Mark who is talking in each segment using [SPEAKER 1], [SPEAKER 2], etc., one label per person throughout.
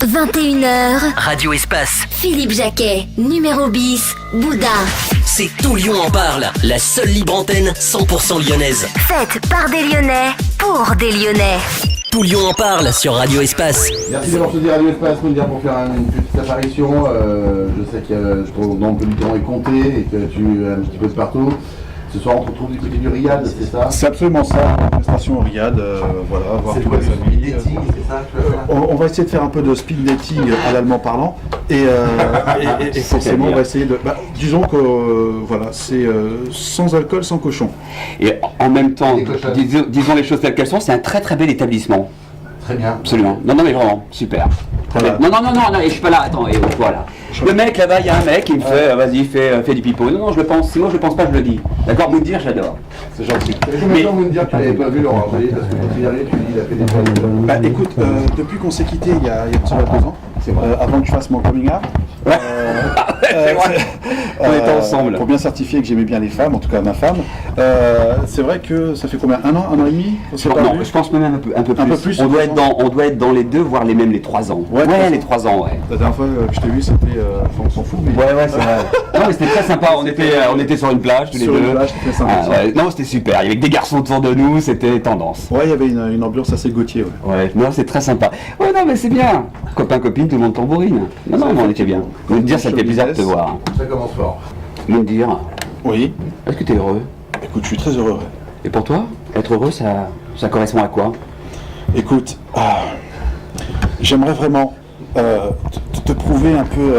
[SPEAKER 1] 21h,
[SPEAKER 2] Radio Espace.
[SPEAKER 1] Philippe Jacquet, numéro bis, Bouddha.
[SPEAKER 2] C'est Tout Lyon en parle, la seule libre antenne 100% lyonnaise.
[SPEAKER 1] Faite par des Lyonnais, pour des Lyonnais.
[SPEAKER 2] Tout Lyon en parle sur Radio Espace.
[SPEAKER 3] Merci d'avoir choisi Radio Espace pour faire une petite apparition. Je sais que ton nombre de temps est compté et que tu es un petit peu de partout. Ce soir, on te retrouve du côté du Riyad, c'est ça?
[SPEAKER 4] C'est absolument ça, une prestation au Riyad, voilà, voir tous les amis.
[SPEAKER 3] Speed dating, c'est ça que tu vas faire?
[SPEAKER 4] On va essayer de faire un peu de speed dating à l'allemand parlant, et forcément on va essayer de... disons que voilà, c'est sans alcool, sans cochon.
[SPEAKER 5] Et en même temps,
[SPEAKER 3] Des cochons.
[SPEAKER 5] disons les choses telles qu'elles sont, c'est un très très bel établissement.
[SPEAKER 3] Très bien.
[SPEAKER 5] Absolument. Non, mais vraiment, super.
[SPEAKER 4] Voilà.
[SPEAKER 5] Non, et je suis pas là, attends, et voilà. Le mec là-bas, il y a un mec qui me fait, vas-y, fais du pipeau. Non, je le pense, si moi je le pense pas, je le dis. D'accord, vous me dire, j'adore. C'est gentil.
[SPEAKER 3] Ça fait combien de temps vous me dire que tu n'avais pas vu Laurent Angeli? Parce que quand tu y arrives, tu dis il a fait des fois.
[SPEAKER 4] Écoute, depuis qu'on s'est quitté il y a de cela 2 ans, avant que je fasse mon coming out,
[SPEAKER 5] C'est vrai. On était ensemble.
[SPEAKER 4] pour bien certifier que j'aimais bien les femmes, en tout cas ma femme, c'est vrai que ça fait combien? Un an et demi qu'on s'est pas
[SPEAKER 5] Non,
[SPEAKER 4] vu.
[SPEAKER 5] je pense même un peu plus.
[SPEAKER 4] Un peu plus,
[SPEAKER 5] On doit être dans les 2, voire même les 3 ans.
[SPEAKER 4] Ouais,
[SPEAKER 5] les 3 ans, ouais.
[SPEAKER 4] La dernière fois que je t'ai vu, c'était... on s'en fout, mais...
[SPEAKER 5] Ouais, c'est vrai. Non, mais c'était très sympa. On était sur une plage, tous les
[SPEAKER 4] Sur
[SPEAKER 5] deux.
[SPEAKER 4] une plage, c'était sympa.
[SPEAKER 5] Ouais. Non, c'était super. Il y avait que des garçons autour de nous, c'était tendance.
[SPEAKER 4] Ouais, il y avait une ambiance assez Gauthier, ouais.
[SPEAKER 5] Ouais, non, c'est très sympa. Ouais, non, mais c'est bien. Copain, copine, tout le monde tambourine. Non, mais on était bien. Me dire, ça fait plaisir de te voir.
[SPEAKER 3] Ça commence fort.
[SPEAKER 5] Me dire,
[SPEAKER 4] Oui.
[SPEAKER 5] est-ce que tu es heureux?
[SPEAKER 4] Écoute, je suis très heureux. Ouais.
[SPEAKER 5] Et pour toi, être heureux, ça correspond à quoi?
[SPEAKER 4] Écoute, j'aimerais vraiment te prouver un peu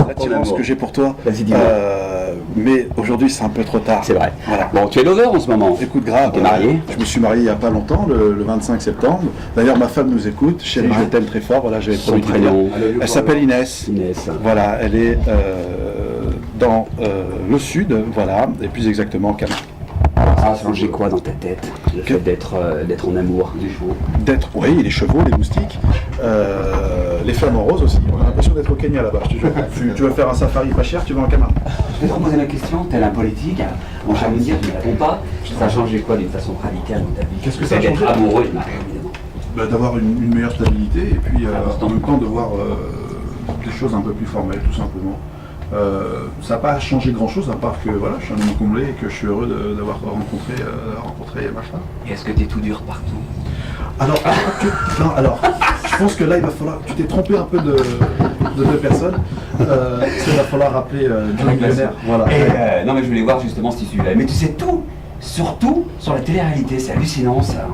[SPEAKER 4] l'attirance que j'ai pour toi.
[SPEAKER 5] Vas-y, dis-moi.
[SPEAKER 4] Mais aujourd'hui, c'est un peu trop tard.
[SPEAKER 5] C'est vrai.
[SPEAKER 4] Voilà.
[SPEAKER 5] Bon, tu es lover en ce moment.
[SPEAKER 4] Écoute, grave.
[SPEAKER 5] Tu es marié?
[SPEAKER 4] Je me suis marié il n'y a pas longtemps, le 25 septembre. D'ailleurs, ma femme nous écoute. Chérie,
[SPEAKER 5] C'est
[SPEAKER 4] je
[SPEAKER 5] vrai.
[SPEAKER 4] t'aime très fort. Voilà, j'avais
[SPEAKER 5] Son
[SPEAKER 4] promis de te dire.
[SPEAKER 5] prénom.
[SPEAKER 4] Elle s'appelle Inès.
[SPEAKER 5] Inès.
[SPEAKER 4] Voilà, elle est dans le sud, voilà, et plus exactement Camargue.
[SPEAKER 5] Ça a changé quoi dans ta tête? Le fait d'être en amour, des chevaux.
[SPEAKER 4] Oui, les chevaux, les moustiques, les flammes en rose aussi. On a l'impression d'être au Kenya là-bas, je te jure. Tu veux faire un safari pas cher, tu vas en Camargue.
[SPEAKER 5] Je vais te reposer la question, tel un politique, mon cher Mounir, tu ne réponds pas. Ça a changé quoi d'une façon radicale dans ta vie?
[SPEAKER 4] Qu'est-ce que ça a
[SPEAKER 5] d'être
[SPEAKER 4] changé
[SPEAKER 5] amoureux et marié, évidemment.
[SPEAKER 4] D'avoir une meilleure stabilité et puis en même temps de voir des choses un peu plus formelles, tout simplement. Ça n'a pas changé grand-chose à part que voilà, je suis un homme comblé et que je suis heureux d'avoir rencontré ma femme.
[SPEAKER 5] Et est-ce que tu es tout dur partout?
[SPEAKER 4] Alors, je pense que là, il va falloir. Tu t'es trompé un peu de 2 personnes. Il va falloir rappeler John Millionnaire. Voilà.
[SPEAKER 5] Et, non mais je voulais voir justement ce tissu-là. Mais tu sais tout, surtout sur la télé-réalité, c'est hallucinant ça.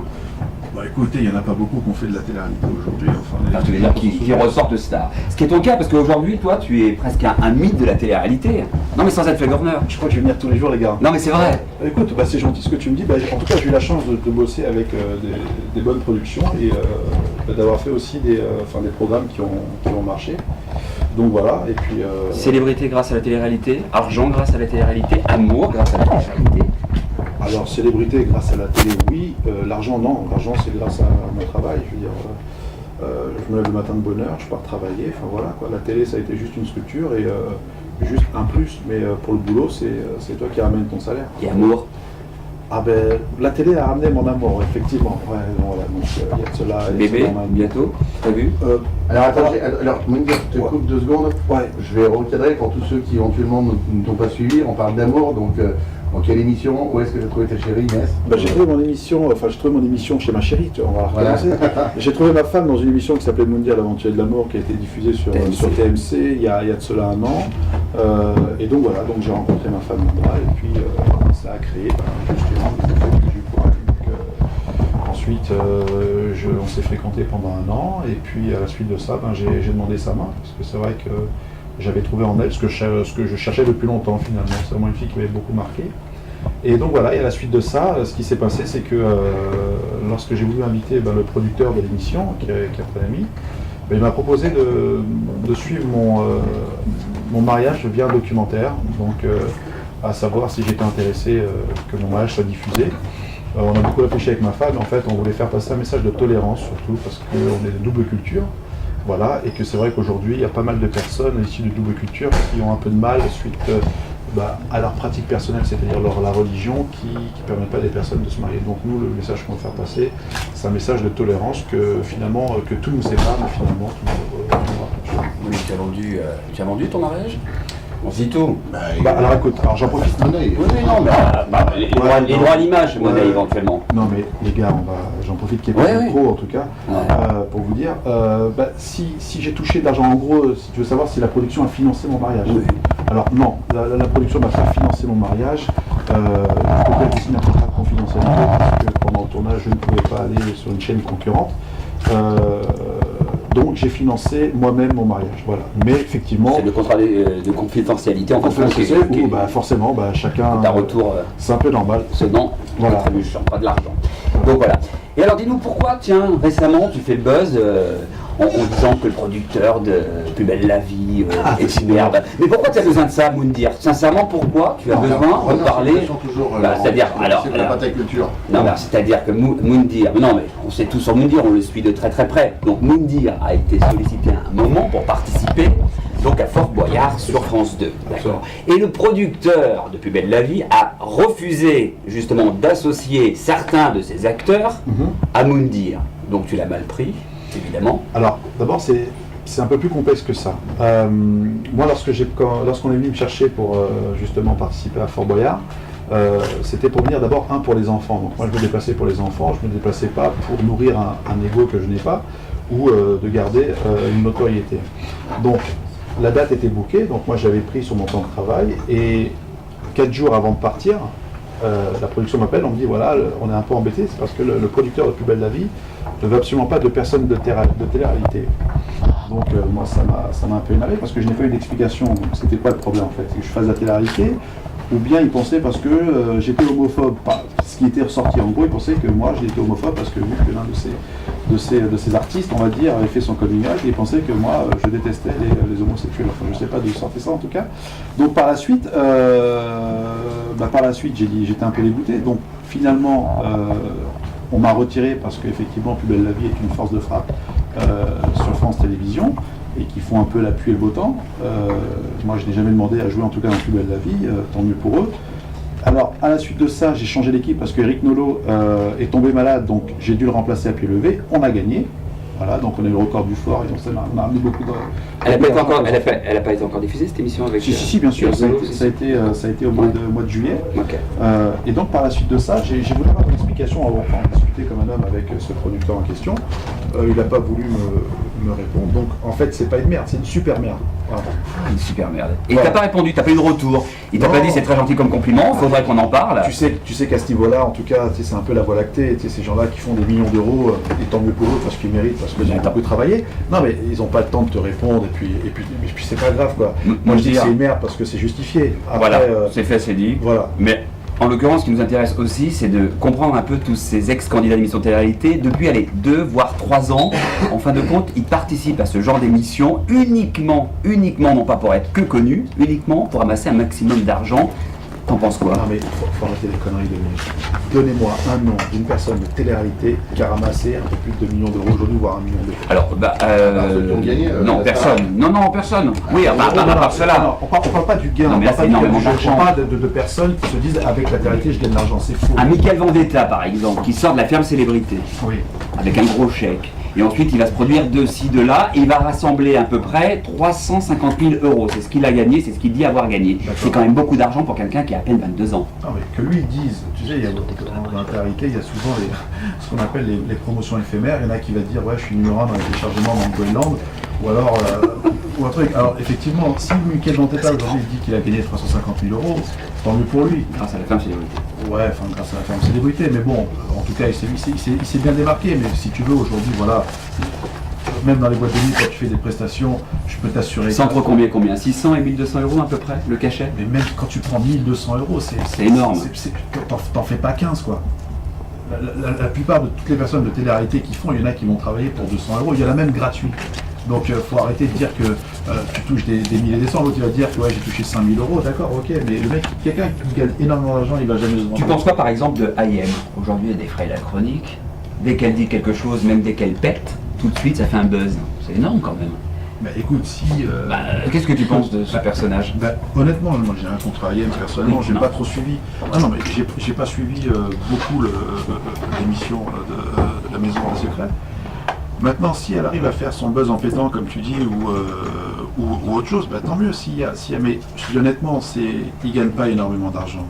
[SPEAKER 4] Bah écoutez, il n'y en a pas beaucoup qui ont fait de la télé-réalité aujourd'hui.
[SPEAKER 5] Enfin, tu veux dire qui ressortent de star. Ce qui est ton cas, parce qu'aujourd'hui, toi, tu es presque un mythe de la télé-réalité. Non mais sans être flagorneur.
[SPEAKER 4] Je crois que je vais venir tous les jours, les gars.
[SPEAKER 5] Non mais c'est vrai.
[SPEAKER 4] Écoute, c'est gentil ce que tu me dis. En tout cas, j'ai eu la chance de bosser avec des bonnes productions et d'avoir fait aussi des programmes qui ont marché. Donc voilà, et puis...
[SPEAKER 5] Célébrité grâce à la télé-réalité, argent grâce à la télé-réalité, amour grâce à la télé-réalité.
[SPEAKER 4] Alors, célébrité grâce à la télé, oui. L'argent, non. L'argent, c'est grâce à mon travail. Je veux dire, je me lève le matin de bonne heure, je pars travailler. Enfin voilà, quoi. La télé, ça a été juste une structure et juste un plus. Mais pour le boulot, c'est toi qui ramènes ton salaire.
[SPEAKER 5] Et amour.
[SPEAKER 4] Ah ben, la télé a ramené mon amour, effectivement. Ouais, voilà, donc il y a de cela.
[SPEAKER 5] Bébé, bientôt, t'as vu?
[SPEAKER 3] Alors attendez, Mounir, je te
[SPEAKER 4] Ouais.
[SPEAKER 3] coupe 2 secondes.
[SPEAKER 4] Ouais.
[SPEAKER 3] Je vais recadrer pour tous ceux qui éventuellement ne t'ont pas suivi. On parle d'amour, donc dans quelle émission? Où est-ce que tu as trouvé ta chérie Inès?
[SPEAKER 4] J'ai trouvé mon émission chez ma chérie, on va la
[SPEAKER 3] Voilà.
[SPEAKER 4] recommencer. J'ai trouvé ma femme dans une émission qui s'appelait Mondial Aventurier de l'amour, qui a été diffusée sur TMC il y a de cela 1 an. Et donc voilà, donc j'ai rencontré ma femme là-bas, et puis ça a créé justement le fait que j'ai eu pour elle. Donc, ensuite, on s'est fréquenté pendant 1 an, et puis à la suite de ça, j'ai demandé sa main, parce que c'est vrai que j'avais trouvé en elle ce que je cherchais depuis longtemps finalement. C'est vraiment une fille qui m'avait beaucoup marqué. Et donc voilà, et à la suite de ça, ce qui s'est passé, c'est que lorsque j'ai voulu inviter le producteur de l'émission, qui est un ami, il m'a proposé de suivre mon mariage via un documentaire, donc à savoir si j'étais intéressé que mon mariage soit diffusé. On a beaucoup réfléchi avec ma femme, en fait on voulait faire passer un message de tolérance surtout, parce qu'on est de double culture. Voilà, et que c'est vrai qu'aujourd'hui, il y a pas mal de personnes issues de double culture qui ont un peu de mal suite à leur pratique personnelle, c'est-à-dire la religion qui ne permet pas à des personnes de se marier. Donc nous, le message qu'on veut faire passer, c'est un message de tolérance que finalement, que tout nous sépare, mais finalement, tout nous rapproche.
[SPEAKER 5] Oui, tu as vendu ton mariage? On se dit tout.
[SPEAKER 4] Alors écoute, j'en profite.
[SPEAKER 3] Monnaie.
[SPEAKER 5] Oui, non, mais les droits à l'image, monnaie éventuellement.
[SPEAKER 4] Non mais les gars, j'en profite qu'il n'y ait pas de micro en tout cas, pour vous dire, si j'ai touché d'argent, en gros, si tu veux savoir si la production a financé mon mariage.
[SPEAKER 5] Oui.
[SPEAKER 4] Alors non, la production m'a pas financé mon mariage, je peux pas signer un contrat de confidentialité parce que pendant le tournage je ne pouvais pas aller sur une chaîne concurrente. Donc j'ai financé moi-même mon mariage, voilà. Mais effectivement...
[SPEAKER 5] C'est le contrat de confidentialité en
[SPEAKER 4] confidentialité où forcément chacun...
[SPEAKER 5] Un retour...
[SPEAKER 4] c'est un peu normal.
[SPEAKER 5] Ce nom,
[SPEAKER 4] voilà.
[SPEAKER 5] Pas de l'argent. Donc voilà. Et alors dis-nous pourquoi, tiens, récemment tu fais le buzz en disant que le producteur de Plus belle la vie est superbe. Mais pourquoi tu as besoin de ça, Moundir? Sincèrement, pourquoi tu as besoin de parler? C'est-à-dire, alors,
[SPEAKER 3] c'est la bataille culture.
[SPEAKER 5] Non, mais c'est-à-dire que Moundir, non mais on sait tout sur Moundir, on le suit de très très près. Donc Moundir a été sollicité à un moment pour participer donc à Fort Boyard sur France 2. D'accord. Et le producteur de Plus belle la vie a refusé justement d'associer certains de ses acteurs à Moundir. Donc tu l'as mal pris, évidemment.
[SPEAKER 4] Alors d'abord c'est un peu plus complexe que ça. Moi lorsqu'on est venu me chercher pour justement participer à Fort Boyard, c'était pour venir d'abord pour les enfants. Donc moi je me déplaçais pour les enfants, je ne me déplaçais pas pour nourrir un ego que je n'ai pas ou de garder une notoriété. Donc la date était bookée, donc moi j'avais pris sur mon temps de travail et 4 jours avant de partir, la production m'appelle, on me dit voilà, on est un peu embêté, c'est parce que le producteur de Plus belle la vie ne veut absolument pas de personnes de télé-réalité. Donc moi ça m'a un peu énervé parce que je n'ai pas eu d'explication. C'était quoi le problème en fait? C'est que je fasse de la télé-réalité ou bien ils pensaient parce que j'étais homophobe. Ce qui était ressorti en gros, ils pensaient que moi j'étais homophobe parce que vu que l'un de ces artistes, on va dire, avait fait son coming out et ils pensaient que moi je détestais les homosexuels. Enfin je sais pas d'où sortait ça en tout cas. Donc par la suite j'étais un peu dégoûté. Donc finalement on m'a retiré parce qu'effectivement Plus belle la vie est une force de frappe sur France Télévisions et qui font un peu la pluie et le beau temps. Moi je n'ai jamais demandé à jouer en tout cas dans Plus belle la vie, tant mieux pour eux. Alors à la suite de ça j'ai changé d'équipe parce que Eric Nolot est tombé malade, donc j'ai dû le remplacer à pied levé, on a gagné. Voilà, donc on a eu le record du fort et donc ça m'a amené beaucoup de...
[SPEAKER 5] Elle n'a pas été encore diffusée cette émission avec...
[SPEAKER 4] Si, bien sûr, ça a été au mois de juillet.
[SPEAKER 5] Okay.
[SPEAKER 4] Et donc par la suite de ça, j'ai voulu avoir une explication, enfin discuter comme un homme avec ce producteur en question. Il n'a pas voulu me répondre, donc en fait c'est pas une merde, c'est une super merde. Voilà.
[SPEAKER 5] Une super merde. Et t'as pas répondu, t'as pas eu de retour. Il t'a pas dit c'est très gentil comme compliment, faudrait qu'on en parle.
[SPEAKER 4] Tu sais qu'à ce niveau-là, en tout cas, c'est un peu la voie lactée, ces gens-là qui font des millions d'euros, et tant mieux pour eux parce qu'ils méritent, parce qu'ils ont beaucoup travaillé. Non mais ils n'ont pas le temps de te répondre et puis c'est pas grave quoi. Moi je dis que c'est une merde parce que c'est justifié. Après,
[SPEAKER 5] voilà, c'est fait, c'est dit.
[SPEAKER 4] Voilà.
[SPEAKER 5] Mais en l'occurrence, ce qui nous intéresse aussi, c'est de comprendre un peu tous ces ex-candidats d'émissions de télé-réalité. Depuis 2 voire 3 ans, en fin de compte, ils participent à ce genre d'émission uniquement, non pas pour être que connus, uniquement pour amasser un maximum d'argent. T'en penses quoi?
[SPEAKER 4] Non mais faut arrêter les conneries de nous. Donnez-moi un nom d'une personne de télé-réalité qui a ramassé un peu plus de 2 millions d'euros aujourd'hui, voire 1 million d'euros.
[SPEAKER 5] Alors, non, personne. Non, personne. Oui, à part cela.
[SPEAKER 4] Non, on parle pas du gain.
[SPEAKER 5] Non, mais là, c'est énormément d'argent.
[SPEAKER 4] On parle de personnes qui se disent avec la télé-réalité je gagne de l'argent, c'est faux.
[SPEAKER 5] Un Michael Vendetta, par exemple, qui sort de la ferme célébrité.
[SPEAKER 4] Oui.
[SPEAKER 5] Avec un gros chèque. Et ensuite, il va se produire de ci, de là, et il va rassembler à peu près 350 000 euros. C'est ce qu'il a gagné, c'est ce qu'il dit avoir gagné. C'est quand même beaucoup d'argent pour quelqu'un qui a à peine 22 ans.
[SPEAKER 4] Non, mais que lui dise, tu sais, dans la télé-réalité, il y a souvent ce qu'on appelle les promotions éphémères. Il y en a qui va dire, ouais, je suis numéro 1 dans les téléchargements dans le Groenland, ou alors, ou un truc. Alors, effectivement, si Michael Vendetta aujourd'hui dit qu'il a gagné 350 000 euros, tant mieux pour lui.
[SPEAKER 5] Grâce à la ferme célébrité.
[SPEAKER 4] Ouais, enfin, grâce à la ferme célébrité, mais bon, en tout cas, il s'est bien démarqué, mais si tu veux, aujourd'hui, voilà, même dans les boîtes de nuit, quand tu fais des prestations, je peux t'assurer...
[SPEAKER 5] C'est entre combien 600 et 1200 euros à peu près, le cachet?
[SPEAKER 4] Mais même quand tu prends 1200 euros, c'est
[SPEAKER 5] énorme.
[SPEAKER 4] T'en fais pas 15, quoi. La plupart de toutes les personnes de télé-réalité qui font, il y en a qui vont travailler pour 200 euros, il y en a même gratuit. Donc il faut arrêter de dire que tu touches des milliers et des cents, l'autre il va dire que ouais, j'ai touché 5000 euros, d'accord, ok, mais le mec, quelqu'un qui gagne énormément d'argent, il va jamais se vendre.
[SPEAKER 5] Tu penses quoi par exemple de IM? Aujourd'hui il y a des frais la chronique, dès qu'elle dit quelque chose, même dès qu'elle pète, tout de suite ça fait un buzz. C'est énorme quand même.
[SPEAKER 4] Bah écoute, si...
[SPEAKER 6] Qu'est-ce que tu penses de ce personnage?
[SPEAKER 4] Honnêtement, moi j'ai un contrarienne, personnellement, j'ai pas trop suivi. Ah non, mais j'ai pas suivi beaucoup l'émission de la Maison des Secrets. Maintenant, si elle arrive à faire son buzz en pétant, comme tu dis, ou autre chose, bah, tant mieux. Mais je dis honnêtement, il gagne pas énormément d'argent.